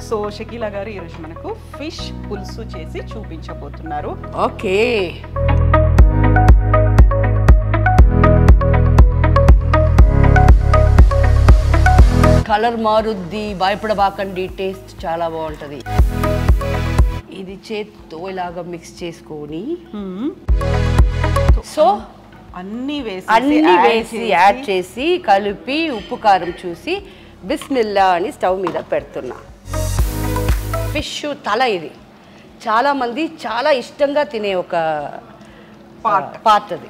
So Shakeela గారు ఈరోజు మనకు ఫిష్ పులుసు చేసి చూపించబోతున్నారు. ఓకే, కలర్ మారుద్ది, భయపడబాకండి, టేస్ట్ చాలా బాగుంటుంది. ఇది చేత్తో ఇలాగా మిక్స్ చేసుకొని సో అన్నీ వేసి యాడ్ చేసి కలిపి ఉప్పు కారం చూసి బిస్మిల్లా అని స్టవ్ మీద పెడుతున్నా. ఫిష్ తల ఇది చాలామంది చాలా ఇష్టంగా తినే ఒక పార్ట్ అది.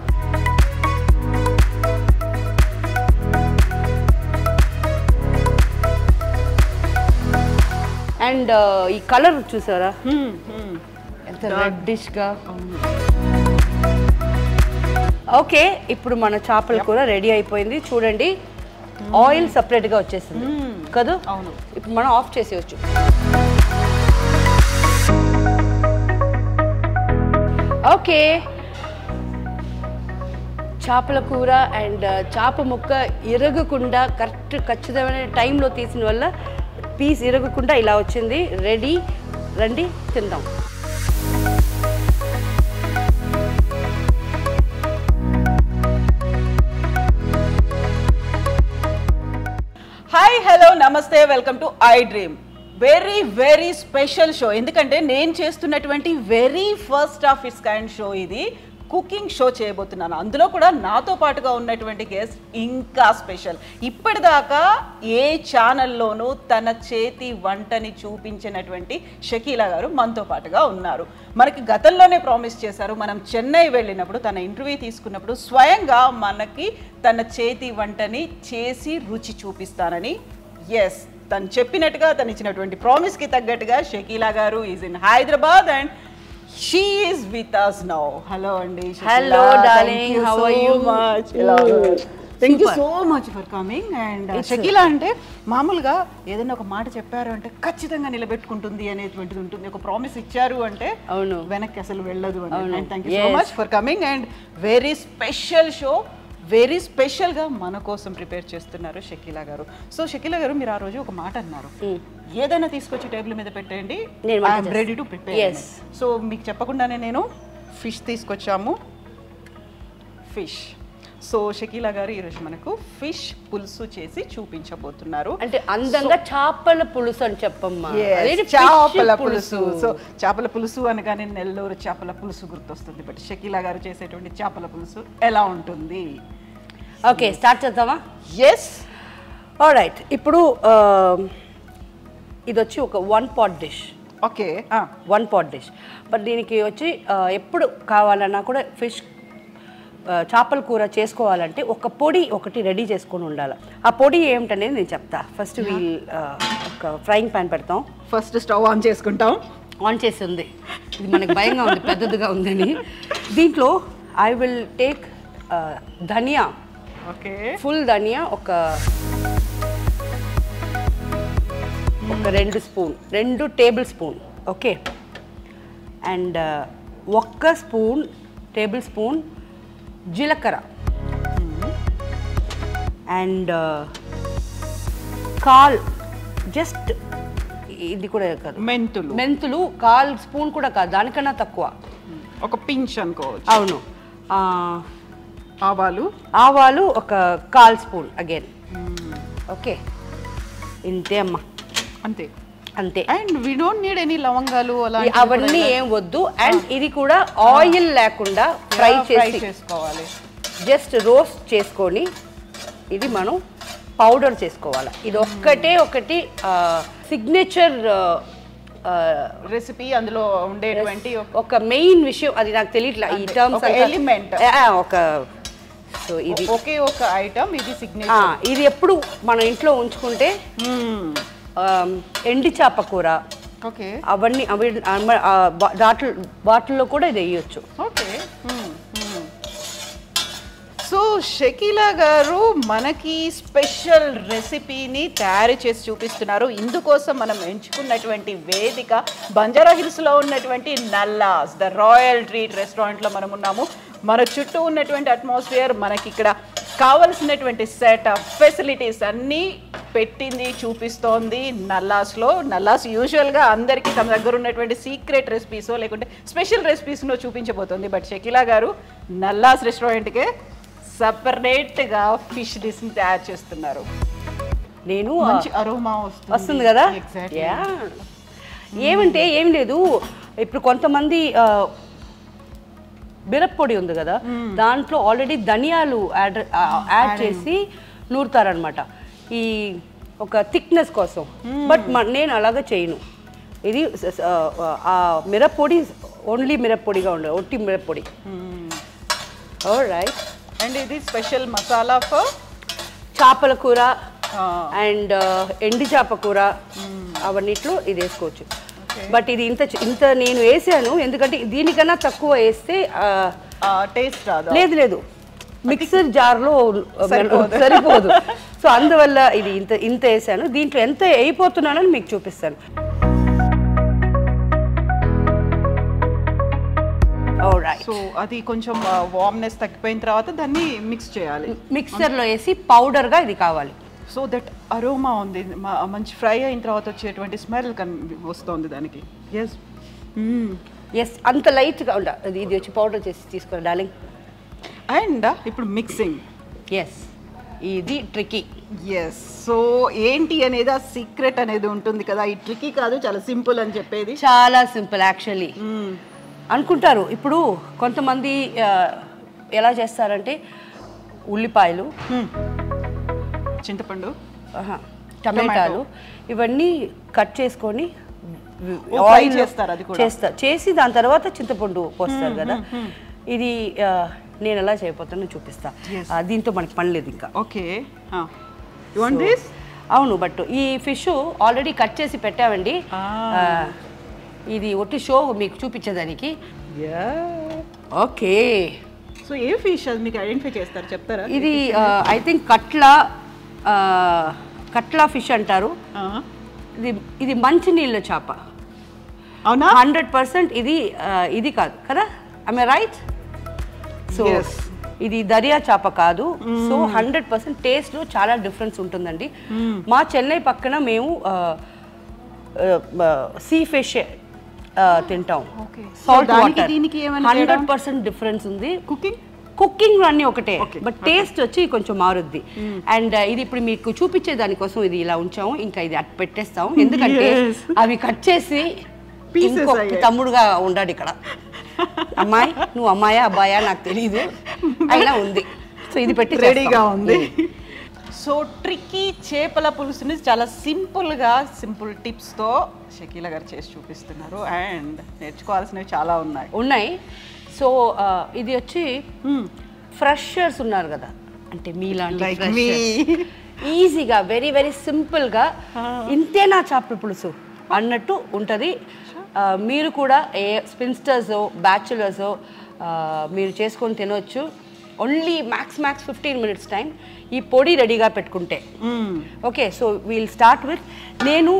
అండ్ ఈ కలర్ చూసారా ఎంత రెడ్డిష్గా. ఓకే, ఇప్పుడు మన చేపల కూర రెడీ అయిపోయింది. చూడండి, ఆయిల్ సపరేట్గా వచ్చేసింది కదా. అవును, ఇప్పుడు మనం ఆఫ్ చేసేయచ్చు. ఓకే, చేపల కూర అండ్ చేప ముక్క ఇరగకుండా ఖచ్చితమైన టైంలో తీసిన వల్ల పీస్ ఇరగకుండా ఇలా వచ్చింది. రెడీ, రండి తిందాం. హాయ్, హలో, నమస్తే, welcome to I dream. Very special show. ఎందుకంటే నేను చేస్తున్నటువంటి very first of it's kind show ఇది. కుకింగ్ షో చేయబోతున్నాను. అందులో కూడా నాతో పాటుగా ఉన్నటువంటి గెస్ట్ ఇంకా స్పెషల్. ఇప్పటిదాకా ఏ ఛానల్లోనూ తన చేతి వంటని చూపించినటువంటి షకీలా గారు మనతో పాటుగా ఉన్నారు. మనకి గతంలోనే ప్రామిస్ చేశారు, మనం చెన్నై వెళ్ళినప్పుడు తన ఇంటర్వ్యూ తీసుకున్నప్పుడు స్వయంగా మనకి తన చేతి వంటని చేసి రుచి చూపిస్తానని. ఎస్, తను చెప్పినట్టుగా, తను ఇచ్చినటువంటి ప్రామిస్కి తగ్గట్టుగా షకీలా గారు is in Hyderabad and she is with us now. Hello andi. Hello darling, how are you? Thank you so much for coming. And Shakeela అంటే మామూలుగా ఏదైనా ఒక మాట చెప్పారు అంటే ఖచ్చితంగా నిలబెట్టుకుంటుంది అనేటువంటిది ఉంటుంది. ఒక ప్రామిస్ ఇచ్చారు అంటే అవును, వెనక్కి అసలు వెళ్ళదు అని. And thank you so much for coming. And very special show, very స్పెషల్గా మన కోసం ప్రిపేర్ చేస్తున్నారు షకీలా గారు. సో షకీలా గారు, మీరు ఆ రోజు ఒక మాట అన్నారు, ఏదైనా తీసుకొచ్చి టేబుల్ మీద పెట్టండి, I'm ready to prepare. So మీకు చెప్పకుండానే నేను ఫిష్ తీసుకొచ్చాము. ఫిష్. సో షకీలా గారు ఈరోజు మనకు ఫిష్ పులుసు చేసి చూపించబోతున్నారు. అంటే అందంగా చేపల పులుసు అని చెప్పమ్మా. చేపల పులుసు. సో చేపల పులుసు అనగానే నెల్లూరు చేపల పులుసు గుర్తొస్తుంది. బట్ షకీలా గారు చేసేటువంటి చేపల పులుసు ఎలా ఉంటుంది? ఓకే, స్టార్ట్ చేద్దామా? Yes, alright. ఇప్పుడు ఇది వచ్చి ఒక 1 pot dish. Okay, 1 pot dish. But దీనికి వచ్చి ఎప్పుడు కావాలన్నా కూడా ఫిష్ చేపల కూర చేసుకోవాలంటే ఒక పొడి ఒకటి రెడీ చేసుకొని ఉండాలి. ఆ పొడి ఏమిటనేది నేను చెప్తా. ఫస్ట్ ఒక ఫ్రైయింగ్ ప్యాన్ పెడతాం. ఫస్ట్ స్టవ్ ఆన్ చేసుకుంటాం. ఆన్ చేసి ఉంది, ఇది మనకి భయంగా ఉంది, పెద్దదిగా ఉందని. దీంట్లో I will take dhania. Okay, full ధనియా ఒక 2 tablespoon. Okay, and 1 tablespoon జీలకర్ర అండ్ జస్ట్ ఇది కూడా కాదు, మెంతులు 1 స్పూన్ కూడా కాదు, దానికన్నా తక్కువ, ఒక పించ్ అనుకోవచ్చు. అవును. ఆవాలు ఒక 1 స్పూన్ అగైన్. ఓకే, ఇంతే అమ్మా, అంతే. And we don't need any లవంగాలు అవన్నీ ఏం వద్దు. అండ్ ఇది కూడా ఆయిల్ లేకుండా ఫ్రై చేసుకోవాలి. జస్ట్ రోస్ట్ చేసుకొని ఇది మనం పౌడర్ చేసుకోవాలి. ఇది ఒకటి సిగ్నేచర్ రెసిపీ. అందులో ఉండేటువంటి ఒక మెయిన్ విషయం అది నాకు తెలియట్లా ఈ టర్మ్స్, ఎలిమెంట్ సో ఇది ఒక ఐటమ్, ఇది సిగ్నేచర్. ఇది ఎప్పుడు మన ఇంట్లో ఉంచుకుంటే ఎండి చేప కూర, ఓకే, అవన్నీ వాటిల్లో కూడా ఇది వేయచ్చు. ఓకే. సో షకీలా గారు మనకి స్పెషల్ రెసిపీని తయారు చేసి చూపిస్తున్నారు. ఇందుకోసం మనం ఎంచుకున్నటువంటి వేదిక బంజారా హిల్స్లో ఉన్నటువంటి నల్లాస్ ద రాయల్ ట్రీట్ రెస్టారెంట్లో మనం ఉన్నాము. మన చుట్టూ ఉన్నటువంటి అట్మాస్ఫియర్, మనకి ఇక్కడ కావలసినటువంటి సెటప్ ఫెసిలిటీస్ అన్నీ పెట్టింది చూపిస్తోంది నల్లాస్లో. నల్లాస్ యూజువల్గా అందరికీ తమ దగ్గర ఉన్నటువంటి సీక్రెట్ రెసిపీసో లేకుంటే స్పెషల్ రెసిపీస్నో చూపించబోతోంది. బట్ షకీలా గారు నల్లాస్ రెస్టారెంట్కే సపరేట్గా ఫిష్ డిష్ని తయారు చేస్తున్నారు. నేను మంచి అరోమా వస్తుంది కదా. ఏమంటే ఏం లేదు, ఇప్పుడు కొంతమంది మిరప్పొడి ఉంది కదా, దాంట్లో ఆల్రెడీ ధనియాలు యాడ్ చేసి నూరుతారనమాట ఈ ఒక థిక్నెస్ కోసం. బట్ నేను అలాగా చేయను. ఇది మిరప్పొడి ఓన్లీ మిరప్పొడిగా ఉండదు, ఒట్టి మిరప్పొడి. రైట్. అండ్ ఇది స్పెషల్ మసాలా ఫర్ చేపల కూర అండ్ ఎండి చేప కూర అవన్నిట్లో ఇది వేసుకోవచ్చు. బట్ ఇది ఇంత నేను వేసాను ఎందుకంటే దీనికన్నా తక్కువ వేస్తే టేస్ట్ రాదు. లేదు మిక్సర్ జార్లో సరిపోదు. సో అందువల్ల ఇది ఇంత వేసాను. దీంట్లో ఎంత అయిపోతున్నానని మీకు చూపిస్తాను. సో అది కొంచెం వార్మ్నెస్ తగ్గిపోయిన తర్వాత దాన్ని మిక్స్ చేయాలి. మిక్సర్లో వేసి పౌడర్గా ఇది కావాలి. సో దట్ అరోమా ఉంది, మంచి ఫ్రై అయిన తర్వాత వచ్చేటువంటి స్మెల్ వస్తుంది దానికి. ఎస్ అంత లైట్గా ఉండాలి. ఇది వచ్చి పౌడర్ చేసి తీసుకోవాలి డార్లింగ్. అండ్ ఇప్పుడు మిక్సింగ్. ఎస్ ఇది ట్రికీ. ఎస్. సో ఏంటి అనేది ఆ సీక్రెట్ అనేది ఉంటుంది కదా. ఈ ట్రికీ కాదు, చాలా సింపుల్ అని చెప్పేది. చాలా సింపుల్ యాక్చువల్లీ అనుకుంటారు. ఇప్పుడు కొంతమంది ఎలా చేస్తారంటే ఉల్లిపాయలు, చింతపండు, టమాటాలు ఇవన్నీ కట్ చేసుకొని చేసి దాని తర్వాత చింతపండు పోస్తారు కదా. ఇది నేను ఎలా చేయబోతానో చూపిస్తా. దీంతో మనకి పని లేదు ఇంకా. ఓకే. అవును, బట్ ఈ ఫిష్ ఆల్రెడీ కట్ చేసి పెట్టామండి. ఇది ఒట్టి షో మీకు చూపించేదానికి. ఓకే. సో ఏ ఫిష్ అది మీకు ఐడెంటిఫై చేస్తారు, చెప్తారా? ఇది ఐ థింక్ కట్లా ఫిష్ అంటారు. ఇది మంచినీళ్ళ చేప. అవునా? 100% ఇది కాదు కదా. I am right? సో ఇది దర్యా చేప కాదు. సో 100% టేస్ట్లో చాలా డిఫరెన్స్ ఉంటుందండి. మా చెన్నై పక్కన మేము సీ ఫిష్ తింటాం. Salt water. 100% డిఫరెన్స్ ఉంది. కుకింగ్ అన్నీ ఒకటే, బట్ టేస్ట్ వచ్చి కొంచెం మారుద్ది. అండ్ ఇది ఇప్పుడు మీకు చూపించే దానికోసం ఇది ఇలా ఉంచాము. ఇంకా ఇది అట్టు పెట్టేస్తాం ఎందుకంటే అవి కట్ చేసి ఇంకొక తమ్ముడుగా ఉండాడు ఇక్కడ. అమ్మాయి నువ్వు అమ్మాయా అబ్బాయా నాకు తెలియదు, అయినా ఉంది. సో ఇది పెట్టి రెడీగా ఉంది. సో ట్రిక్కీ చేపల పులుసుని చాలా సింపుల్ టిప్స్తో షకీలా గారు చేసి చూపిస్తున్నారు. అండ్ నేర్చుకోవాల్సినవి చాలా ఉన్నాయి. సో ఇది వచ్చి ఫ్రెషర్స్ ఉన్నారు కదా, అంటే మీలాంటి ఈజీగా వెరీ వెరీ సింపుల్గా ఇంతేనా చేపల పులుసు అన్నట్టు ఉంటుంది. మీరు కూడా స్పిన్స్టర్సో బ్యాచులర్సో మీరు చేసుకొని తినవచ్చు. Only max 15 minutes time. ఈ పొడి రెడీగా పెట్టుకుంటే okay. So we'll start with, నేను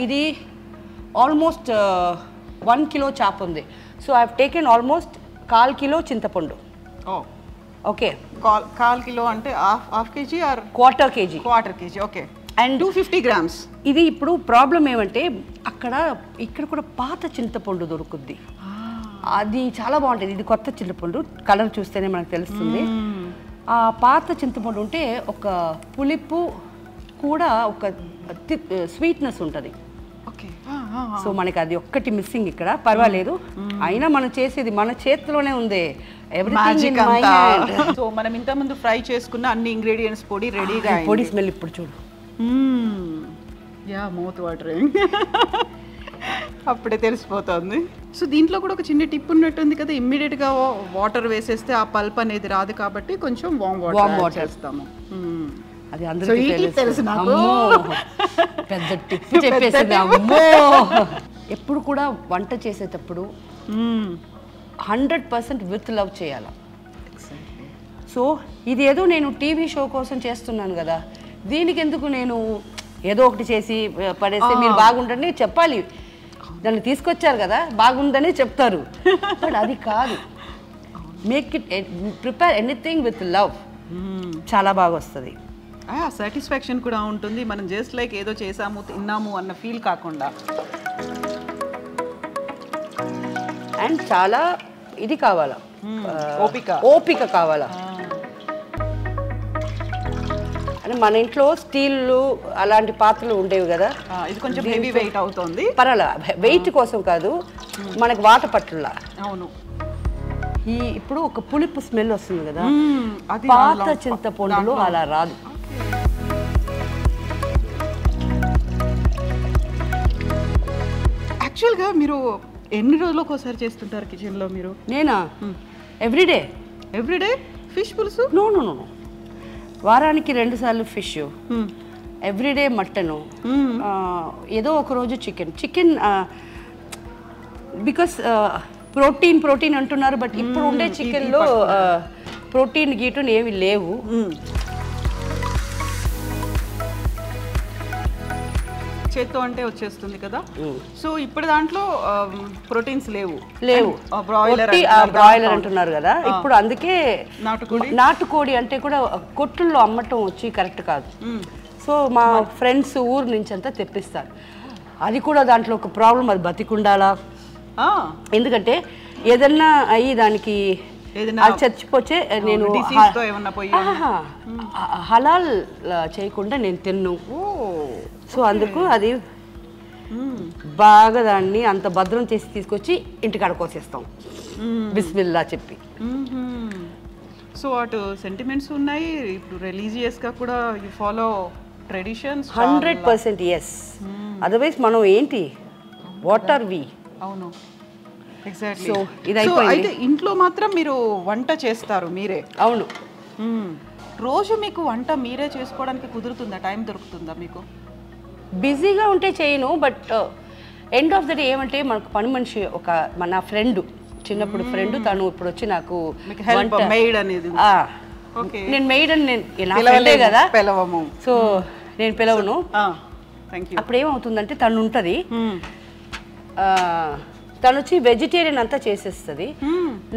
ఇది ఆల్మోస్ట్ 1 kilo చేప ఉంది. So I have taken almost 1/4 kilo చింతపండు. ఓకే, 1/4 kilo అంటే half KG or quarter KG? Quarter KG. Okay. And 250 grams. ఇది ఇప్పుడు ప్రాబ్లం ఏమంటే ఇక్కడ కూడా పాత చింతపండు దొరుకుద్ది. అది చాలా బాగుంటుంది. ఇది కొత్త చింతపండు, కలర్ చూస్తేనే మనకు తెలుస్తుంది. ఆ పాత చింతపండు ఉంటే ఒక పులుపు కూడా ఒక స్వీట్నెస్ ఉంటుంది. సో మనకి అది ఒక్కటి మిస్సింగ్ ఇక్కడ. పర్వాలేదు, అయినా మనం చేసేది మన చేతిలోనే ఉంది. సో మనం ఇంత ముందు ఫ్రై చేసుకున్న అన్ని ఇంగ్రీడియంట్స్ పొడి రెడీగా. పొడి స్మెల్ ఇప్పుడు చూడు. Mouth watering. అప్పుడే తెలిసిపోతుంది. సో దీంట్లో కూడా ఒక చిన్న టిప్ ఉన్నట్టుంది కదా, ఇమ్మీడియట్గా వాటర్ వేసేస్తే ఆ పల్ప్ అనేది రాదు కాబట్టి కొంచెం వామ్ వాటర్ వేస్తాము. అది అందరికీ తెలుసు నాకు. పెద్ద టిప్ చెప్పేసింది. అమ్మో, ఎప్పుడు కూడా వంట చేసేటప్పుడు 100% విత్ లవ్ చేయాలి. సో ఇది ఏదో నేను టీవీ షో కోసం చేస్తున్నాను కదా, దీనికి ఎందుకు నేను ఏదో ఒకటి చేసి పడేస్తే మీరు బాగుండండి చెప్పాలి. నన్ను తీసుకొచ్చారు కదా, బాగుందని చెప్తారు. బట్ అది కాదు. Make it, prepare anything with love. చాలా బాగా వస్తుంది. సాటిస్ఫాక్షన్ కూడా ఉంటుంది, మనం జస్ట్ లైక్ ఏదో చేసాము తిన్నాము అన్న ఫీల్ కాకుండా. అండ్ చాలా ఇది కావాలా, ఓపిక కావాలా. అంటే మన ఇంట్లో స్టీల్ అలాంటి పాత్రలు ఉండేవి కదా, ఇది కొంచెం హెవీ వెయిట్ అవుతుంది. పర్వాలా, వెయిట్ కోసం కాదు, మనకు వాత పట్టులా. అవును. ఇప్పుడు ఒక పులుపు స్మెల్ వస్తుంది కదా, పాత చింతపండులో అలా రాదు. యాక్చువల్గా మీరు ఎన్ని రోజులకు ఒకసారి చేస్తుంటారు కిచెన్లో మీరు? నేనా? ఎవ్రీడే ఫిష్ పులుసు? నో, వారానికి 2 సార్లు ఫిష్, ఎవ్రీడే మటను, ఏదో ఒక రోజు చికెన్. బికాస్ ప్రోటీన్ అంటున్నారు, బట్ ఇప్పుడు ఉండే చికెన్లో ప్రోటీన్ గీటుని ఏమి లేవు. చేత్తో అంటే వచ్చేస్తుంది కదా, సో ఇప్పుడు దాంట్లో ప్రోటీన్స్ లేవు. బ్రాయిలర్ అంటున్నారు కదా ఇప్పుడు, అందుకే నాటుకోడి అంటే కూడా కొట్టుల్లో అమ్మటం వచ్చి కరెక్ట్ కాదు. సో మా ఫ్రెండ్స్ ఊరు నుంచి అంతా తెప్పిస్తారు. అది కూడా దాంట్లో ఒక ప్రాబ్లం, అది బతికుండాలా. ఎందుకంటే ఏదన్నా అయ్యి దానికి చచ్చిపోతే నేను హలాల్ చేయకుండా నేను తిన్ను. సో అందుకు అది బాగా దాన్ని అంత భద్రం చేసి తీసుకొచ్చి ఇంటికాడ కోసేస్తాం బిస్మిల్లా చెప్పి. సో అటు సెంటిమెంట్స్ ఉన్నాయి, ఇప్పుడు రిలీజియస్గా కూడా you follow traditions 100%. Yes, otherwise మనం ఏంటి, వాట్ ఆర్ వి? అవును, ఎగ్జాక్ట్లీ. సో ఇది అయిపోయింది. ఇంట్లో మాత్రం మీరు వంట చేస్తారు మీరే? అవును. రోజు మీకు వంట మీరే చేసుకోవడానికి కుదురుతుందా, టైం దొరుకుతుందా మీకు? బిజీగా ఉంటే చేయను, but end of the day ఏమంటే మనకు పని మనిషి ఒక మన ఫ్రెండ్, చిన్నప్పుడు ఫ్రెండ్, తను ఇప్పుడు వచ్చి నాకు నేను మెయిడ్ అని నేను కదా పిలవము, సో నేను పిలవను. అప్పుడు ఏమవుతుందంటే తను ఉంటుంది, తను వచ్చి వెజిటేరియన్ అంతా చేసేస్తుంది.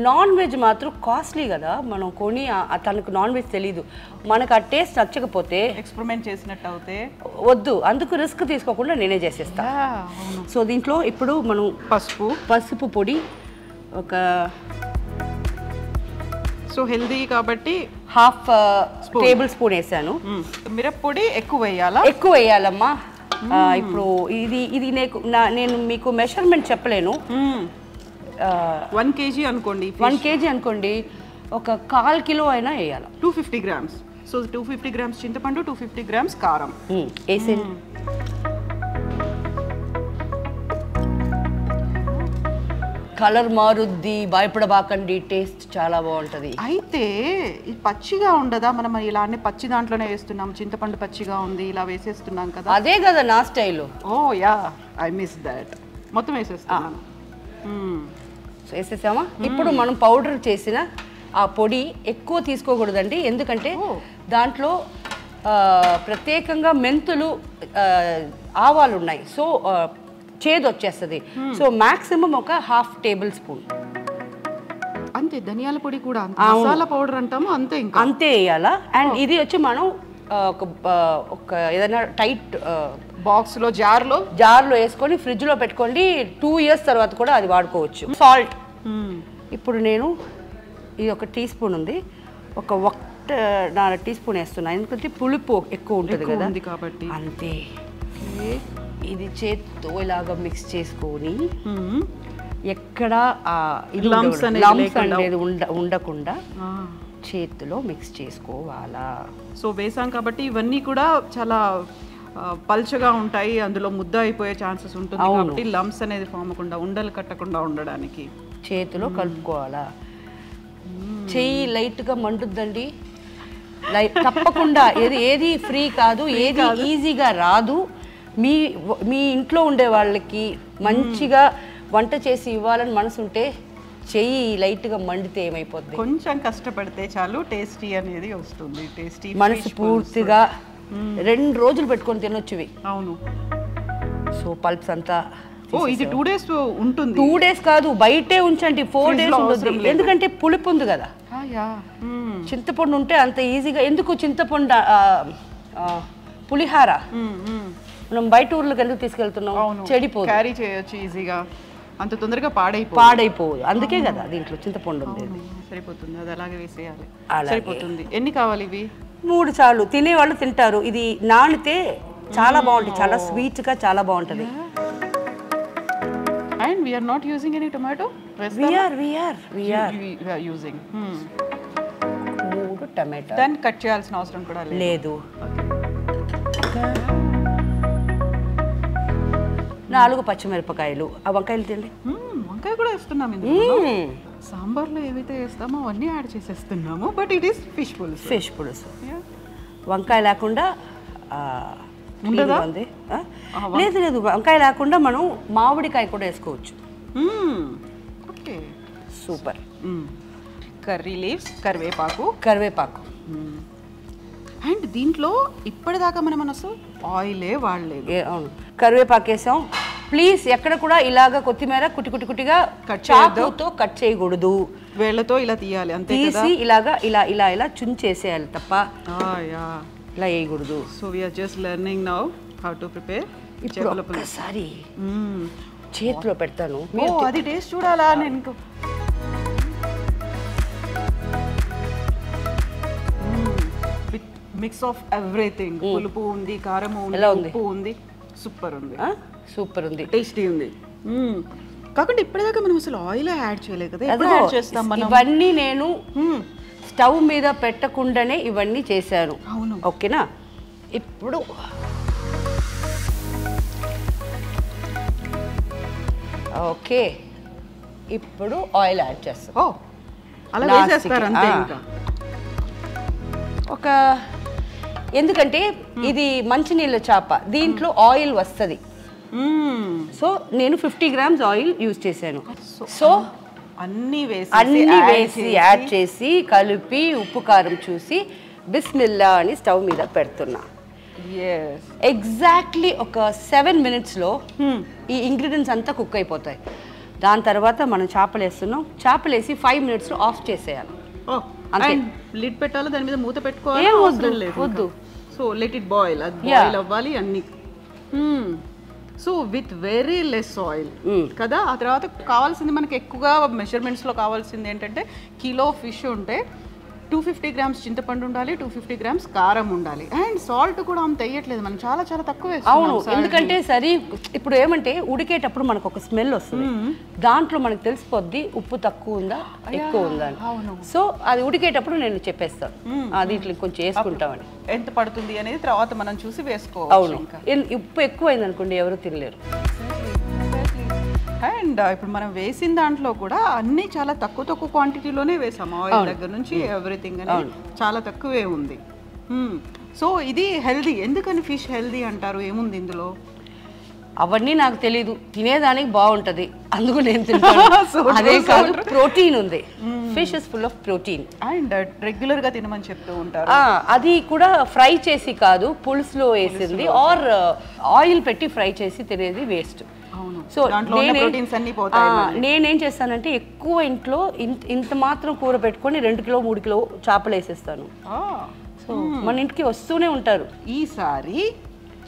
నాన్ వెజ్ మాత్రం కాస్ట్లీ కదా, మనం కొని తనకు నాన్ వెజ్ తెలీదు, మనకు ఆ టేస్ట్ నచ్చకపోతే ఎక్స్పెరిమెంట్ చేసినట్టు అవుతే వద్దు, అందుకు రిస్క్ తీసుకోకుండా నేనే చేసేస్తా. సో దీంట్లో ఇప్పుడు మనం పసుపు పొడి ఒక, సో హెల్దీ కాబట్టి ½ టేబుల్ స్పూన్ వేసాను. మిరప్పొడి ఎక్కువ వేయాలమ్మా. ఇప్పుడు ఇది నేను మీకు మెషర్మెంట్ చెప్పలేను. 1 kg అనుకోండి, 1 kg అనుకోండి, ఒక 1/4 కిలో అయినా వేయాలి. 250 grams. సో 250 grams చింతపండు, 250 grams కారం వేసేది. కలర్ మారుద్ది, భయపడబాకండి, టేస్ట్ చాలా బాగుంటుంది. అయితే ఇది పచ్చిగా ఉండదా? మనం ఇలానే పచ్చి దాంట్లోనే వేస్తున్నాం, చింతపండు పచ్చిగా ఉంది ఇలా వేసేస్తున్నాం కదా, అదే కదా నా style. Oh yeah, I miss that. మొత్తం వేసేస్తాను. వేసేసామా? ఇప్పుడు మనం పౌడర్ చేసిన ఆ పొడి ఎక్కువ తీసుకోకూడదండి, ఎందుకంటే దాంట్లో ప్రత్యేకంగా మెంతులు, ఆవాలు ఉన్నాయి, సో చేదు వచ్చేస్తుంది. సో మాక్సిమం ఒక ½ టేబుల్ స్పూన్ అంతే. ధనియాల పొడి కూడా మసాలా పౌడర్ అంటాము, అంతే, ఇంకా అంతే వేయాలా. అండ్ ఇది వచ్చి మనం ఒక ఏదైనా టైట్ బాక్స్లో జార్లో వేసుకొని ఫ్రిడ్జ్లో పెట్టుకోండి. 2 years తర్వాత కూడా అది వాడుకోవచ్చు. సాల్ట్ ఇప్పుడు నేను ఇది ఒక టీ స్పూన్ ఉంది, ఒక 1.5 టీ స్పూన్ వేస్తున్నా, ఎందుకంటే పులుపు ఎక్కువ ఉంటుంది కదా కాబట్టి. అంతే. ఇది చేత్తో ఇలాగా మిక్స్ చేసుకొని ఎక్కడ లమ్స్ అనేది ఉండకుండా చేతిలో మిక్స్ చేసుకోవాలా. సో వేసాం కాబట్టి ఇవన్నీ కూడా చాలా పల్చగా ఉంటాయి, అందులో ముద్ద అయిపోయే ఛాన్సెస్ ఉంటుంది కాబట్టి లమ్స్ అనేది ఫామ్ అవ్వకుండా, ఉండలు కట్టకుండా ఉండడానికి చేతిలో కలుపుకోవాలా. చెయ్యి లైట్గా మండుద్దండి, తప్పకుండా. ఏది ఫ్రీ కాదు, ఏది ఈజీగా రాదు. మీ ఇంట్లో ఉండే వాళ్ళకి మంచిగా వంట చేసి ఇవ్వాలని మనసు ఉంటే చెయ్యి లైట్గా మండితే ఏమైపోద్ది, కొంచెం కష్టపడితే చాలు టేస్టీ అనేది వస్తుంది. టేస్టీ మనసు పూర్తిగా 2 రోజులు పెట్టుకొని తినొచ్చువి. అవును. సో పల్ప్స్ అంతా ఇది 2 days ఉంటుంది. 2 days కాదు, బయటే ఉంచండి, 4 days ఉంటుంది, ఎందుకంటే పులుపు ఉంది కదా. యా చింతపండు ఉంటే అంత ఈజీగా ఎందుకు చింతపండు పులిహార మనం బయట ఊర్లకు ఎందుకు తీసుకెళ్తున్నాం చెడిపోదు క్యారీ చేయొచ్చు ఈజీగా అంత తొందరగా పాడైపోదు అందుకే కదా దీంట్లో చింతపండు ఉండేది సరిపోతుంది అది అలాగే వేసేయాలి సరిపోతుంది ఎన్ని కావాలి ఇవి 3 చాలు తినేవాళ్ళు తింటారు ఇది నానితే చాలా బాగుంటుంది చాలా స్వీట్ గా చాలా బాగుంటది and we are not using any tomato we are using 3 tomato then cut చేయాల్సిన అవసరం కూడా లేదు 4 పచ్చిమిరపకాయలు ఆ వంకాయలు తిండి వంకాయ కూడా వేస్తున్నాం ఇందులో సాంబార్లో ఏవైతే వేస్తామో అవన్నీ యాడ్ చేసేస్తున్నాము but it is fish pulusu వంకాయ లేకుండా లేదు వంకాయ లేకుండా మనం మామిడికాయ కూడా వేసుకోవచ్చు ఓకే సూపర్ కర్రీ లీవ్స్ కరివేపాకు అండ్ దీంట్లో ఇప్పటిదాకా మనం అసలు ఆయిలే వాడలేదు అవును కరివేపాకు వేసాం ప్లీజ్ ఎక్కడ కూడా ఇలాగా కొత్తిమీర కుటిగా చాకుతో కట్ చేయకూడదు వేళ్ళతో ఇలా తీయాలి అంతే తీసి ఇలాగా ఇలా చుంచేసేయాలి తప్ప ఇలా వేయకూడదు so we're just learning now how to prepare ఇప్పుడు ఒకసారి చేతిలో పెడతాను అది టేస్ట్ చూడాలా నేను మిక్స్ ఆఫ్ ఎవ్రీథింగ్ పులుపు ఉంది కారం ఉంది ఉప్పు ఉంది సూపర్ ఉంది టేస్టీ ఉంది కాకుండా ఇప్పటిదాకా మనం అసలు ఆయిల్ యాడ్ చేయలేదు కదా ఎప్పుడు యాడ్ చేస్తాం మనం ఇవన్నీ నేను స్టవ్ మీద పెట్టకుండానే ఇవన్నీ చేశాను అవును ఓకేనా ఇప్పుడు ఓకే ఇప్పుడు ఆయిల్ యాడ్ చేస్తాం అలా వేసేస్తారు అంతే ఇంకా ఒక ఎందుకంటే ఇది మంచినీళ్ళ చేప దీంట్లో ఆయిల్ వస్తుంది సో నేను 50 grams ఆయిల్ యూజ్ చేశాను సో అన్నీ వేసి యాడ్ చేసి కలిపి ఉప్పు కారం చూసి బిస్మిల్లా అని స్టవ్ మీద పెడుతున్నా ఎగ్జాక్ట్లీ ఒక 7 minutesలో ఈ ఇంగ్రీడియంట్స్ అంతా కుక్ అయిపోతాయి దాని తర్వాత మనం చేపలు వేస్తున్నాం చేపలు వేసి 5 minutesలో ఆఫ్ చేసేయాలి లిడ్ పెట్టాలి దాని మీద మూత పెట్టుకోవాలి వద్దు సో లెట్ ఇట్ బాయిల్ అది బాయిల్ అవ్వాలి అన్ని so with very less oil కదా ఆ తర్వాత కావాల్సింది మనకి ఎక్కువగా మెజర్మెంట్స్లో కావాల్సింది ఏంటంటే కిలో ఫిష్ ఉంటే 250 grams చింతపండు ఉండాలి 250 grams కారం ఉండాలి అండ్ సాల్ట్ కూడా అంత వేయట్లేదు మనం చాలా చాలా తక్కువ వేస్తాం అవును ఎందుకంటే సరే ఇప్పుడు ఏమంటే ఉడికేటప్పుడు మనకు ఒక స్మెల్ వస్తుంది దాంట్లో మనకు తెలిసిపోద్ది ఉప్పు తక్కువ ఉందా ఎక్కువ ఉందా సో అది ఉడికేటప్పుడు నేను చెప్పేస్తాను దీంట్లో కొంచెం వేసుకుంటామని ఎంత పడుతుంది అనేది తర్వాత మనం చూసి వేసుకోవాలి అవును ఉప్పు ఎక్కువైంది అనుకోండి ఎవరు తినలేరు అండ్ ఇప్పుడు మనం వేసిన దాంట్లో కూడా అన్ని చాలా తక్కువ క్వాంటిటీలోనే వేసాము ఆయిల్ దగ్గర నుంచి ఎవ్రీథింగ్ అని చాలా తక్కువే ఉంది సో ఇది హెల్దీ ఎందుకని ఫిష్ హెల్దీ అంటారు ఏముంది ఇందులో అవన్నీ నాకు తెలీదు తినేదానికి బాగుంటది అందుకు నేను తింటాను అదే కాదు ప్రోటీన్ ఉంది fish is full of protein and regular గా తినమని చెప్తూ ఉంటారు అది కూడా ఫ్రై చేసి కాదు పులుసులో వేసింది ఆర్ ఆయిల్ పెట్టి ఫ్రై చేసి తినేది వేస్ట్ సో నేనేం చేస్తానంటే ఎక్కువ ఇంట్లో ఇంత మాత్రం కూర పెట్టుకొని 2 కిలో 3 కిలో చేపలు వేసేస్తాను సో మన ఇంటికి వస్తూనే ఉంటారు ఈసారి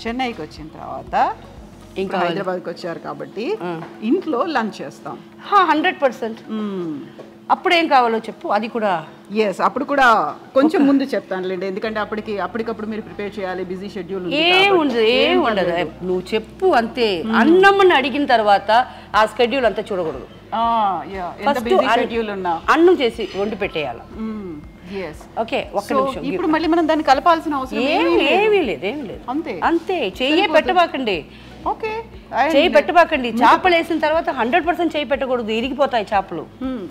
చెన్నైకి వచ్చిన తర్వాత ఇంకా హైదరాబాద్కి వచ్చారు కాబట్టి ఇంట్లో లంచ్ చేస్తాం 100%. అప్పుడు ఏం కావాలో చెప్పు అది కూడా అప్పుడు కూడా కొంచెం ముందు చెప్తానులేండి ఎందుకంటే అప్పటికప్పుడు మీరు ప్రిపేర్ చేయాలి బిజీ షెడ్యూల్ ఏం ఉండదు నువ్వు చెప్పు అంతే అన్నమ్మని అడిగిన తర్వాత ఆ షెడ్యూల్ అంతా చూడకూడదు అన్నం చేసి వండి పెట్టేయాలి ఓకే ఒక్క నిమిషం ఇప్పుడు మళ్ళీ మనం దాన్ని కలపాల్సిన అవసరం ఏమీ లేదు అంతే చెయ్యే పెట్టబాకండి ఓకే చేయి పెట్టబాకండి చేపలు వేసిన తర్వాత 100% చేయి పెట్టకూడదు ఇరిగిపోతాయి చేపలు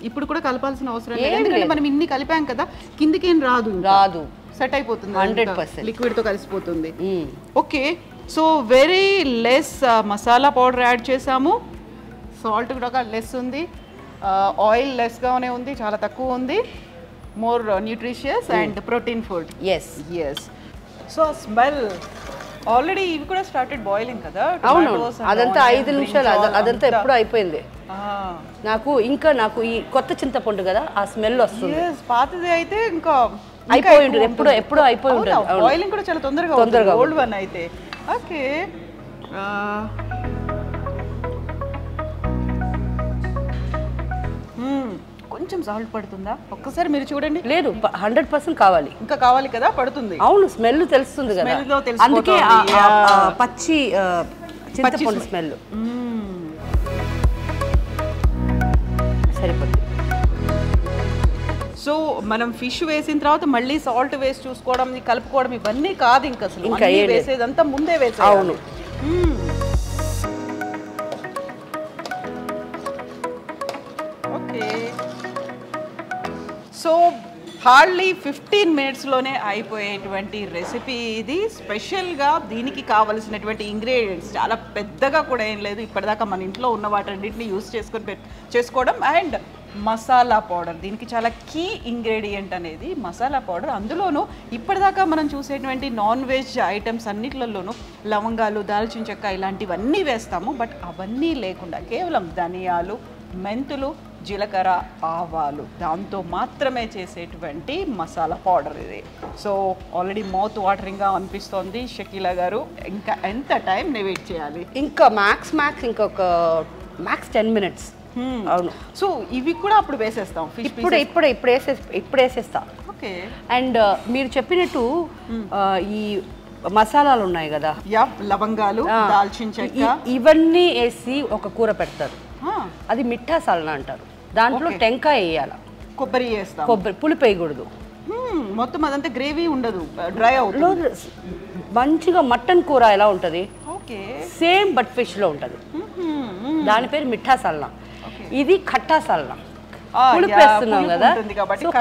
ఇప్పుడు కూడా కలపాల్సిన అవసరం లేదు ఎందుకంటే మనం ఇన్ని కలిపాం కదా కిందికి ఏం రాదు సెట్ అయిపోతుంది 100% లిక్విడ్ తో కలిసిపోతుంది okay so very less masala powder add చేసాము సాల్ట్ కూడా లెస్ ఉంది ఆయిల్ లెస్ గానే ఉంది చాలా తక్కువ ఉంది more nutritious and protein food yes so smell already ఇవి కూడా స్టార్టెడ్ బాయిలింగ్ కదా. అవును, అదంతా 5 నిమిషాలు, అదంతా ఎప్పుడూ అయిపోయింది. నాకు ఈ కొత్త చింతపండు కదా, ఆ స్మెల్ వస్తుంది. పాతది అయితే ఇంకా అయిపోయి ఉంటుంది, ఎప్పుడో అయిపోయి ఉంటుంది. బాయిలింగ్ కూడా చాలా తొందరగా ఓల్డ్ వన్ అయితే. ఓకే, కొంచెం సాల్ట్ పడుతుందా ఒక్కసారి మీరు చూడండి. లేదు, 100% కావాలి. ఇంకా కావాలి కదా, పడుతుంది. అవును, స్మెల్ తెలుస్తుంది కదా, అందుకే పచ్చి చింతపండు స్మెల్ సరిపోతుంది. సో మనం ఫిష్ వేసిన తర్వాత మళ్ళీ సాల్ట్ వేసి చూసుకోవడం, కలుపుకోవడం ఇవన్నీ కాదు ఇంకా అసలు. ఇంకా వేసేదంతా ముందే వేసేయాలి. అవును. ఓకే, సో హార్డ్లీ 15 minutesలోనే అయిపోయేటువంటి రెసిపీ ఇది. స్పెషల్గా దీనికి కావలసినటువంటి ఇంగ్రీడియంట్స్ చాలా పెద్దగా కూడా ఏం లేదు. ఇప్పటిదాకా మన ఇంట్లో ఉన్న వాటన్నిటిని యూస్ చేసుకోవడం. అండ్ మసాలా పౌడర్, దీనికి చాలా కీ ఇంగ్రీడియంట్ అనేది మసాలా పౌడర్. అందులోనూ ఇప్పటిదాకా మనం చూసేటువంటి నాన్ వెజ్ ఐటమ్స్ అన్నిట్లలోనూ లవంగాలు, దాల్చిన చెక్క ఇలాంటివన్నీ వేస్తాము. బట్ అవన్నీ లేకుండా కేవలం ధనియాలు, మెంతులు, జీలకర్ర, ఆవాలు, దాంతో మాత్రమే చేసేటువంటి మసాలా పౌడర్ ఇది. సో ఆల్రెడీ మౌత్ వాటరింగ్గా అనిపిస్తోంది. షకీలా గారు, ఇంకా ఎంత టైం వెయిట్ చేయాలి? ఇంకా మ్యాక్స్ ఇంకొక 10 minutes. అవును. సో ఇవి కూడా అప్పుడు వేసేస్తాం, ఇప్పుడు వేసేస్తా. ఓకే. అండ్ మీరు చెప్పినట్టు ఈ మసాలాలు ఉన్నాయి కదా, లవంగాలు, దాల్చిన చెక్క, ఇవన్నీ వేసి ఒక కూర పెడతారు. అది మిఠా సాల్నా అంటారు. దాంట్లో టెంకాయ వేయాలి, కొబ్బరి వేస్తాం. కొబ్బరి పులుపు వేయకూడదు. మొత్తం అదంతా గ్రేవీ ఉండదు, డ్రై అవుతుంది. మంచిగా మటన్ కూర ఎలా ఉంటుంది సేమ్ బట్ ఫిష్ లో ఉంటుంది. దాని పేరు మిఠా సాల్నా. ఇది ఖట్టా సాల్నా, పులుపు వేస్తున్నాం కదా,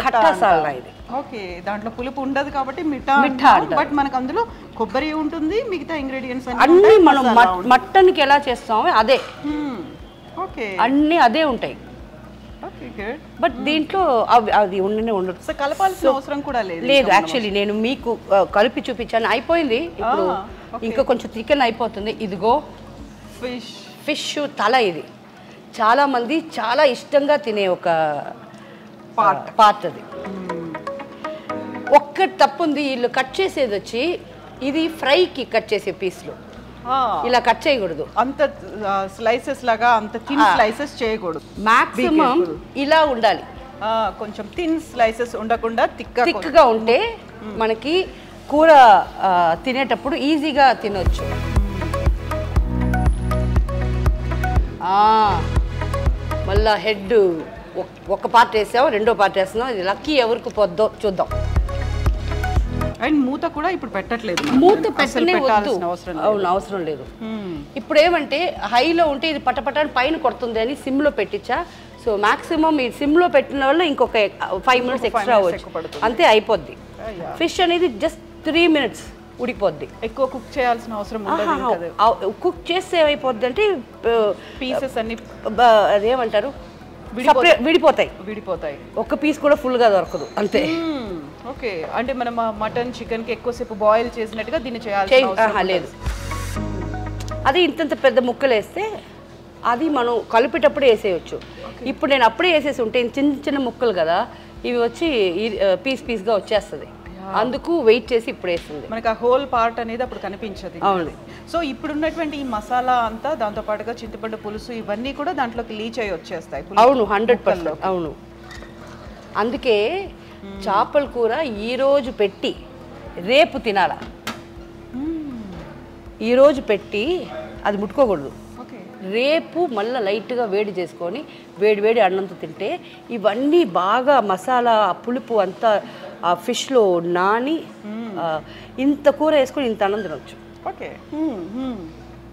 ఖట్టా సాల్నా ఇది. ఓకే, దాంట్లో పులుపు ఉండదు కాబట్టి మిఠా. బట్ మనకు అందులో కొబ్బరి ఉంటుంది, మిగతా ఇంగ్రీడియంట్స్ అన్ని మనం మటన్ కి ఎలా చేస్తామో అదే. ఓకే, అన్ని అదే ఉంటాయి. బట్ దీంట్లో అది ఉండదు. సో కలపాల్సిన అవసరం కూడా లేదు. యాక్చువల్లీ నేను మీకు కలిపి చూపించాను, అయిపోయింది. ఇప్పుడు ఇంకా కొంచెం చికెన్ అయిపోతుంది. ఇదిగో ఫిష్ తల. ఇది చాలా మంది చాలా ఇష్టంగా తినే ఒక పార్ట్ అది. ఒక్కటి తప్పుంది, వీళ్ళు కట్ చేసేది వచ్చి ఇది ఫ్రైకి కట్ చేసే పీస్లు ఇలా కట్ చేయకూడదు. అంత స్లైసెస్ లాగా అంత థిన్ స్లైసెస్ చేయకూడదు. మాక్సిమం ఇలా ఉండాలి. కొంచెం థిన్ స్లైసెస్ ఉండకుండా థిక్గా ఉంటే మనకి కూర తినేటప్పుడు ఈజీగా తినొచ్చు. మళ్ళా హెడ్ ఒక పార్ట్ వేసాం, రెండో పార్ట్ వేస్తున్నాం. ఇది లక్కీ ఎవరికి పొద్దో చూద్దాం. అండ్ మూత కూడా ఇప్పుడు పెట్టట్లేదు, మూత పెట్టాల్సిన అవసరం లేదు. ఇప్పుడు ఏమంటే హైలో ఉంటే ఇది పటపటాన్ని పైన కొడుతుంది అని సిమ్లో పెట్టించా. సో మాక్సిమం ఈ సిమ్లో పెట్టిన వల్ల ఇంకొక 5 minutes ఎక్స్ట్రా అవ్వచ్చు, అంతే అయిపోద్ది. ఫిష్ అనేది జస్ట్ 3 minutes ఉడికిపోద్ది. ఎక్కువ కుక్ చేయాల్సిన అవసరం ఉండదు. కుక్ చేస్తే ఏమైపోద్ది అంటే పీసెస్ అన్ని అదేమంటారు విడిపోతాయి. ఒక పీస్ కూడా ఫుల్గా దొరకదు, అంతే. ఓకే, అంటే మనం మటన్ చికెన్ కి ఎక్కువసేపు బాయిల్ చేసినట్టుగా దీన్ని చేయాలి లేదు. అది ఇంత పెద్ద ముక్కలు వేస్తే అది మనం కలిపేటప్పుడే వేసేయచ్చు. ఇప్పుడు నేను అప్పుడే వేసేసి ఉంటే చిన్న ముక్కలు కదా, ఇవి వచ్చి పీస్గా వచ్చేస్తుంది. అందుకు వెయిట్ చేసి ఇప్పుడు వేస్తుంది. మనకి ఆ హోల్ పార్ట్ అనేది అప్పుడు కనిపించదు. అవును. సో ఇప్పుడు ఉన్నటువంటి ఈ మసాలా అంతా, దాంతో పాటుగా చింతపండు పులుసు ఇవన్నీ కూడా దాంట్లోకి లీచ్ అయ్యి వచ్చేస్తాయి. అవును, 100%. అవును. అందుకే చేపల కూర ఈరోజు పెట్టి రేపు తినాలా. ఈరోజు పెట్టి అది ముట్టుకోకూడదు. రేపు మళ్ళీ లైట్గా వేడి చేసుకొని వేడి అన్నంతో తింటే ఇవన్నీ బాగా మసాలా పులుపు అంతా ఆ ఫిష్లో నాని ఇంత కూర వేసుకొని ఇంత అన్నం తినవచ్చు. ఓకే,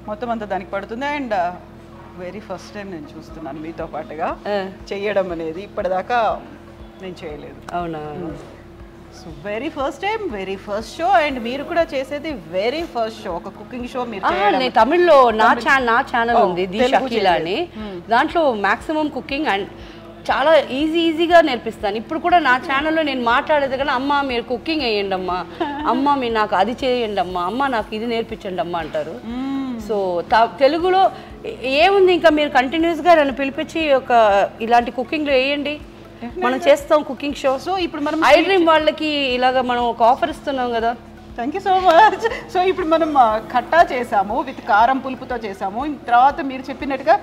మొత్తం అంతా దానికి పడుతుంది. అండ్ వెరీ ఫస్ట్ టైం నేను చూస్తున్నాను మీతో పాటుగా చేయడం అనేది. ఇప్పటిదాకా నేను చేయలేదు. అవునా? So very first time, very first show. And మీరు కూడా చేసేది వెరీ ఫస్ట్ షో, ఒక కుకింగ్ షో. మీరు నేను తమిళ్లో నా ఛానల్ ఉంది ది షకీలా అని. దాంట్లో మాక్సిమం కుకింగ్ అండ్ చాలా ఈజీగా నేర్పిస్తాను. ఇప్పుడు కూడా నా ఛానల్లో నేను మాట్లాడేది కానీ అమ్మ మీరు కుకింగ్ వేయండి అమ్మా, అమ్మ మీరు నాకు అది చేయండి అమ్మా, అమ్మ నాకు ఇది నేర్పించండి అమ్మ అంటారు. సో తెలుగులో ఏముంది, ఇంకా మీరు కంటిన్యూస్గా నన్ను పిలిపించి ఒక ఇలాంటి కుకింగ్లో వేయండి, మనం చేస్తాం కుకింగ్ షో. సో ఇప్పుడు మనం ఐ డ్రీమ్ వాళ్ళకి ఇలాగ మనం ఒక ఆఫర్ ఇస్తున్నాం కదా. Thank you so much. So ఇప్పుడు మనం ఖట్టా చేసాము, విత్ కారం పులుపుతో చేసాము, తర్వాత మీరు చెప్పినట్టుగా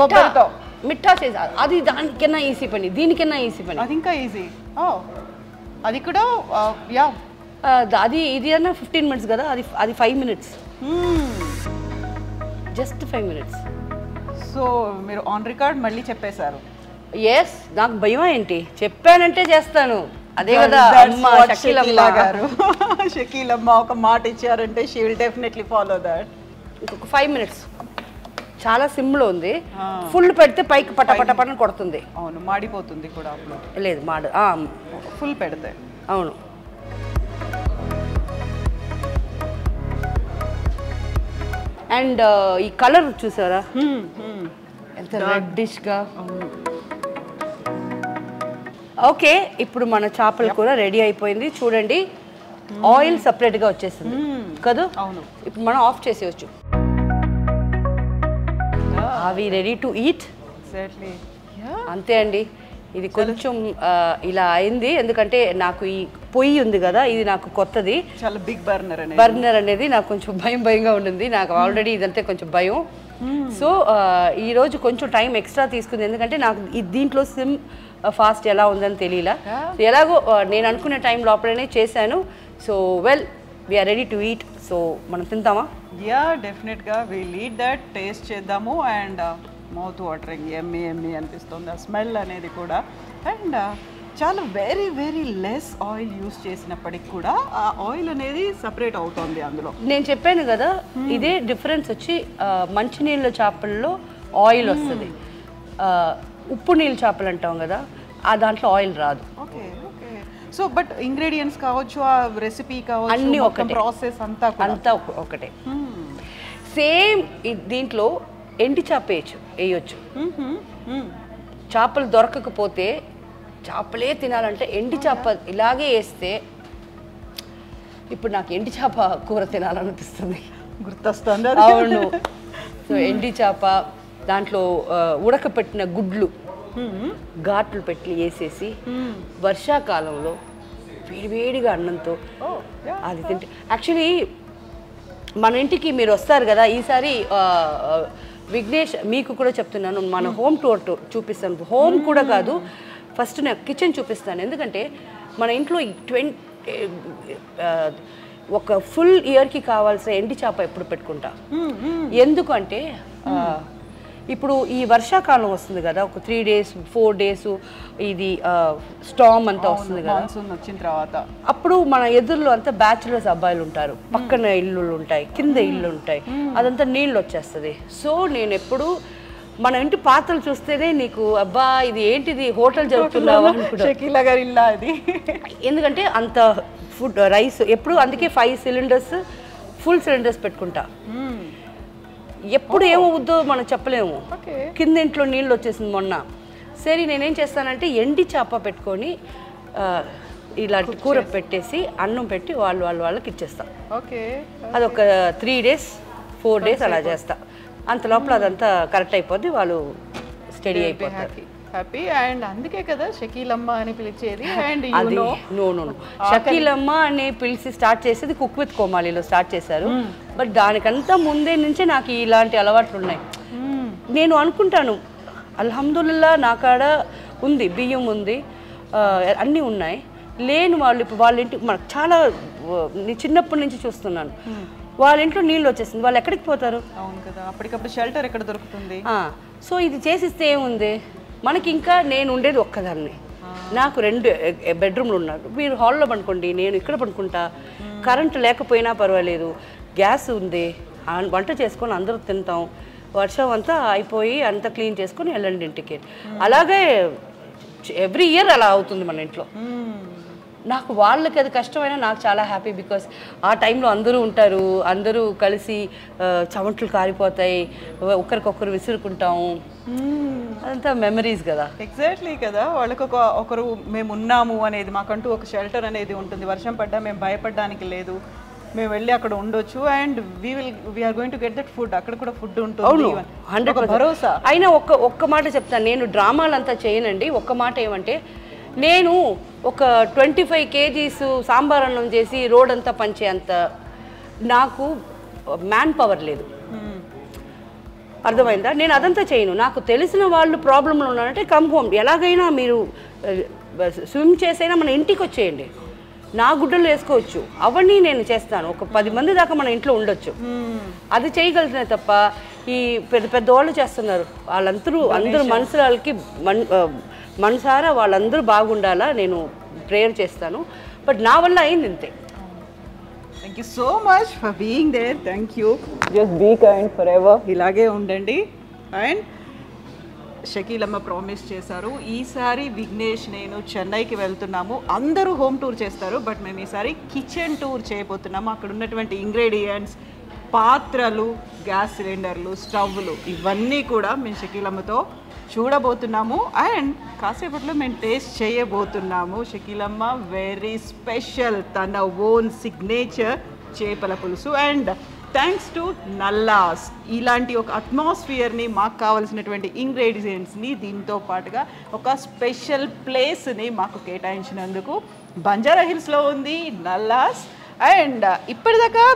కొబ్బరితో మిఠా చేసారు. అది దానికన్నా ఈజీ పని, దీనికన్నా ఈజీ పని. అది ఇంకా ఈజీ. అది కూడా యా అది ఇది అన్న 15 minutes కదా, అది 5 minutes, జస్ట్ 5 minutes. సో మీరు ఆన్ రికార్డ్ మళ్ళీ చెప్పేశారు. ఎస్, నాకు భయం ఏంటి, చెప్పానంటే చేస్తాను, అదే కదా అమ్మ షకీలమ్మ గారు. షకీలమ్మ ఒక మాట ఇచ్చారంటే she will definitely follow that. ఇంకొక 5 minutes, చాలా సిమ్లో ఉంది. ఫుల్ పెడితే పైకి పటపటపటని కొడుతుంది. అవును, మాడిపోతుంది కూడా అప్పుడు. లేదు మాడు, ఫుల్ పెడితే. అవును. అండ్ ఈ కలర్ చూసారా ఎంత రెడ్డిష్గా. ఓకే, ఇప్పుడు మన చేపల కూర రెడీ అయిపోయింది. చూడండి, ఆయిల్ సపరేట్గా వచ్చేసింది కదా. అవును, ఇప్పుడు మనం ఆఫ్ చేసేయచ్చు. అవి రెడీ టు ఈట్. అంతే అండి. ఇది కొంచెం ఇలా అయింది ఎందుకంటే నాకు ఈ పొయ్యి ఉంది కదా, ఇది నాకు కొత్తది, చాలా బిగ్ బర్నర్ అనేది నాకు కొంచెం భయంగా ఉండింది. నాకు ఆల్రెడీ ఇదంతే కొంచెం భయం. సో ఈరోజు కొంచెం టైం ఎక్స్ట్రా తీసుకుంది ఎందుకంటే నాకు దీంట్లో సిమ్ ఫాస్ట్ ఎలా ఉందని తెలియలా. ఎలాగో నేను అనుకునే టైం లోపలనే చేశాను. So well, we're ready to eat. So మనం తింటామా? యా, డెఫినెట్గా విల్ ఈట్ దట్. టేస్ట్ చేద్దాము. అండ్ మౌత్ వాటరింగ్, ఎమ్మి అనిపిస్తుంది ఆ స్మెల్ అనేది కూడా. అండ్ చాలా వెరీ లెస్ ఆయిల్ యూస్ చేసినప్పటికి కూడా ఆ ఆయిల్ అనేది సపరేట్ అవుతుంది అందులో. నేను చెప్పాను కదా, ఇదే డిఫరెన్స్ వచ్చి మంచినీళ్ళ చేపల్లో ఆయిల్ వస్తుంది, ఉప్పు నీళ్ళ చేపలు అంటాం కదా, ఆ దాంట్లో ఆయిల్ రాదు. ఓకే. సో బట్ ఇంగ్రీడియంట్స్ కావచ్చు, ఆ రెసిపీ కావచ్చు, అన్ని ఒకటే, ప్రాసెస్ అంతా ఒకటే. సేమ్ దీంట్లో ఎండి చేప వేయచ్చు. చేపలు దొరకకపోతే, చేపలే తినాలంటే ఎండి చేప ఇలాగే వేస్తే, ఇప్పుడు నాకు ఎండి చేప కూర తినాలనిపిస్తుంది, గుర్తొస్తుంది. అవును. సో ఎండి చేప, దాంట్లో ఉడకపెట్టిన గుడ్లు ఘాట్లు పెట్టి వేసేసి వర్షాకాలంలో వేడివేడిగా అన్నంతో అది తింటే. యాక్చువల్లీ మన ఇంటికి మీరు వస్తారు కదా ఈసారి, విఘ్నేష్ మీకు కూడా చెప్తున్నాను, మన హోమ్ టూర్ చూపిస్తాను. హోమ్ కూడా కాదు, ఫస్ట్ నేను కిచెన్ చూపిస్తాను. ఎందుకంటే మన ఇంట్లో ఒక ఫుల్ ఇయర్కి కావాల్సిన ఎండి చేప ఎప్పుడు పెట్టుకుంటా. ఎందుకంటే ఇప్పుడు ఈ వర్షాకాలం వస్తుంది కదా, ఒక 3 days 4 days ఇది స్టామ్ అంతా వస్తుంది కదా, వచ్చిన తర్వాత అప్పుడు మన ఎదురులో అంతా బ్యాచులర్స్ అబ్బాయిలు ఉంటారు, పక్కన ఇల్లులు ఉంటాయి, కింద ఇల్లు ఉంటాయి, అదంతా నీళ్ళు వచ్చేస్తుంది. సో నేను ఎప్పుడు మన ఇంటి పాత్రలు చూస్తేనే నీకు అబ్బా ఇది ఏంటిది హోటల్ జరుగుతున్నావా అనుకుంటా. ఎందుకంటే అంత ఫుడ్ రైస్ ఎప్పుడు, అందుకే 5 cylinders ఫుల్ సిలిండర్స్ పెట్టుకుంటా. ఎప్పుడు ఏమవుద్దో మనం చెప్పలేము. కింద ఇంట్లో నీళ్ళు వచ్చేసింది మొన్న. సరే నేనేం చేస్తానంటే ఎండి చేప పెట్టుకొని ఇలాంటి కూర పెట్టేసి అన్నం పెట్టి వాళ్ళకి ఇచ్చేస్తా. అదొక 3 days 4 days అలా చేస్తా. అంత లోపల అదంతా కరెక్ట్ అయిపోద్ది, వాళ్ళు స్టడీ అయిపోతారు. హ్యాపీ. అండ్ అందుకే కదా షకీలమ్మ అని పిలిచేది. అండ్ అది నో షకీలమ్మ అని పిలిచి స్టార్ట్ చేసేది కుక్ విత్ కోమాలిలో స్టార్ట్ చేశారు. బట్ దానికంతా ముందే నుంచే నాకు ఇలాంటి అలవాట్లు ఉన్నాయి. నేను అనుకుంటాను అల్హమ్దుల్లా నా కాడ ఉంది, బియ్యం ఉంది, అన్నీ ఉన్నాయి. లేని వాళ్ళు ఇప్పుడు వాళ్ళ ఇంటికి మనకు చాలా చిన్నప్పటి నుంచి చూస్తున్నాను, వాళ్ళ ఇంట్లో నీళ్ళు వచ్చేసింది, వాళ్ళు ఎక్కడికి పోతారు? అవును కదా, అప్పటికప్పుడు షెల్టర్ ఎక్కడ దొరుకుతుంది? సో ఇది చేసిస్తే ఏముంది మనకి. ఇంకా నేను ఉండేది ఒక్కదాన్ని, నాకు 2 bedroomలు ఉన్నారు. మీరు హాల్లో పడుకోండి, నేను ఇక్కడ పడుకుంటా. కరెంటు లేకపోయినా పర్వాలేదు, గ్యాస్ ఉంది, వంట చేసుకొని అందరూ తింటాం. వర్షం అంతా అయిపోయి అంతా క్లీన్ చేసుకొని వెళ్ళండి ఇంటికి. అలాగే ఎవ్రీ ఇయర్ అలా అవుతుంది మన ఇంట్లో. నాకు వాళ్ళకి అది కష్టమైనా నాకు చాలా హ్యాపీ. బికాస్ ఆ టైంలో అందరూ ఉంటారు, అందరూ కలిసి చెమటలు కారిపోతాయి, ఒకరికొకరు విసురుకుంటాము, అదంతా మెమరీస్ కదా. ఎగ్జాక్ట్లీ కదా, వాళ్ళకి ఒకరు మేము ఉన్నాము అనేది, మాకంటూ ఒక షెల్టర్ అనేది ఉంటుంది. వర్షం పడ్డా మేము భయపడడానికి లేదు, మేము వెళ్ళి అక్కడ ఉండొచ్చు. And we're going to get that food, అక్కడ కూడా ఫుడ్ ఉంటుంది. 100% భరోసా. అయినా ఒక్క మాట చెప్తాను, నేను డ్రామాలంతా చేయనండి. ఒక్క మాట ఏమంటే, నేను ఒక 25 kgs సాంబార్ అన్నం చేసి రోడ్ అంతా పంచే అంత నాకు మ్యాన్ పవర్ లేదు. అర్థమైందా? నేను అదంతా చేయను. నాకు తెలిసిన వాళ్ళు ప్రాబ్లంలో ఉన్నారంటే కమ్ హోమ్, ఎలాగైనా మీరు స్విమ్ చేసైనా మన ఇంటికి వచ్చేయండి, నా గుడ్డలు వేసుకోవచ్చు, అవన్నీ నేను చేస్తాను. ఒక 10 మంది దాకా మన ఇంట్లో ఉండొచ్చు, అది చేయగలుగుతున్నాయి తప్ప ఈ పెద్ద పెద్ద వాళ్ళు చేస్తున్నారు. అందరూ మనసులకి మనసారా వాళ్ళందరూ బాగుండాలా నేను ప్రేయర్ చేస్తాను. బట్ నా వల్ల అయింది ఇంతే. Thank you so much for being there. Thank you. Just be kind forever, ఇలాగే ఉండండి. అండ్ షకీలమ్మ ప్రామిస్ చేశారు, ఈసారి విఘ్నేష్ నేను చెన్నైకి వెళ్తున్నాము, అందరూ హోమ్ టూర్ చేస్తారు, బట్ మేము ఈసారి కిచెన్ టూర్ చేయబోతున్నాము. అక్కడ ఉన్నటువంటి ఇంగ్రీడియంట్స్, పాత్రలు, గ్యాస్ సిలిండర్లు, స్టవ్లు, ఇవన్నీ కూడా మేము షకీలమ్మతో చూడబోతున్నాము. అండ్ కాసేపట్లో మేము టేస్ట్ చేయబోతున్నాము. షకీలమ్మ వెరీ స్పెషల్, తన ఓన్ సిగ్నేచర్ చేపల పులుసు. అండ్ థ్యాంక్స్ టు నల్లాస్, ఇలాంటి ఒక అట్మాస్ఫియర్ని, మాకు కావాల్సినటువంటి ఇంగ్రీడియంట్స్ని, దీంతో పాటుగా ఒక స్పెషల్ ప్లేస్ని మాకు కేటాయించినందుకు. బంజారా హిల్స్లో ఉంది నల్లాస్. అండ్ ఇప్పటిదాకా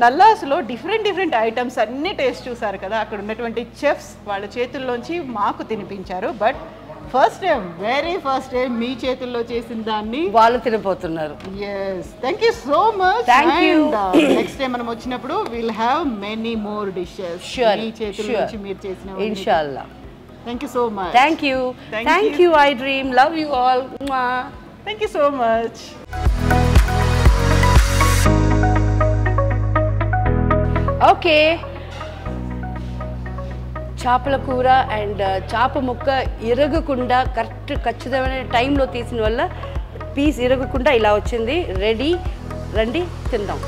నల్లాస్లో డిఫరెంట్ ఐటమ్స్ అన్నీ టేస్ట్ చూసారు కదా, అక్కడ ఉన్నటువంటి చెఫ్స్ వాళ్ళ చేతుల్లోంచి మాకు తినిపించారు. బట్ వెరీ ఫస్ట్ టైం మీ చేతుల్లో చేసిన దాన్ని వాళ్ళు తినిపోతున్నారు. Yes, thank you so much. Thank you. Next time మనం వచ్చినప్పుడు will have many more dishes మీ చేతుల నుంచి మీరు చేసిన. ఇన్షాల్లా. Thank you so much. Thank you. I dream, love you all. Thank you so much. Okay, చేపల కూర అండ్ చేప ముక్క ఇరగకుండా ఖచ్చితమైన టైంలో తీసిన వల్ల పీస్ ఇరగకుండా ఇలా వచ్చింది. రెడీ, రండి తిందాం.